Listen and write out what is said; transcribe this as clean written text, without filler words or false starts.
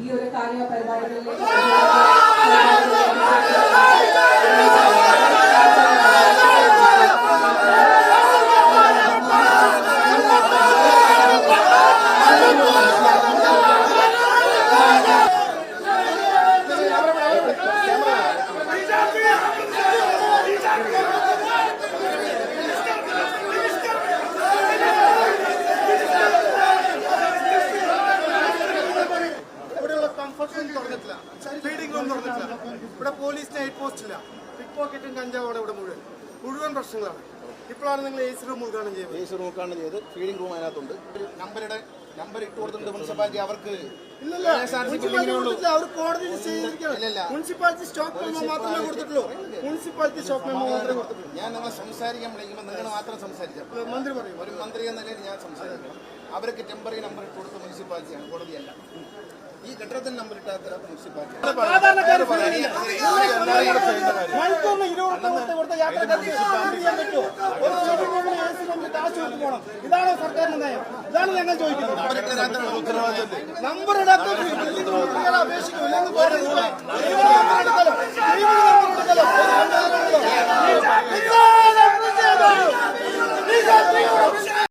ഈ ഒരു കാര്യപരിപാടികളിലേക്ക് ഇവിടെ പോലീസിന് ഹെഡ് പോസ്റ്റ് ഇല്ല, പിക് പോക്കറ്റും കഞ്ചാവാണ് ഇവിടെ മുഴുവൻ പ്രശ്നങ്ങളാണ്. ഇപ്പോഴാണ് നിങ്ങൾ എ സി റൂം ഉദ്ഘാടനം ചെയ്ത് ഫീഡിംഗ് റൂം അതിനകത്തുണ്ട്. നമ്പർ ഇട്ട് കൊടുത്തിട്ടുണ്ട് മുനിസിപ്പാലിറ്റി. അവർക്ക് മുനിസിപ്പാലിറ്റി സ്റ്റോപ്പ് മെമ്മോ മാത്രമേ കൊടുത്തിട്ടുള്ളൂ. ഞാൻ നിങ്ങളെ സംസാരിക്കാൻ വിളിക്കുമ്പോൾ നിങ്ങൾ മാത്രം സംസാരിക്കാം. മന്ത്രി പറയും, ഒരു മന്ത്രി എന്ന നിലയിൽ ഞാൻ സംസാരിക്കണം. അവർക്ക് ടെമ്പററി നമ്പർ ഇട്ട് കൊടുത്ത മുനിസിപ്പാലിറ്റിയാണ്, കോടതിയല്ല. ഈ കെട്ടിടത്തിന് നമ്പർ ഇട്ടാത്ത മുനിസിപ്പാലിറ്റി ഇതാണോ സർക്കാരിന്റെ നയം? ഇതാണ് ഞങ്ങൾ ചോദിക്കുന്നത്. നമ്പർ ഇടാത്ത അപേക്ഷിക്കും.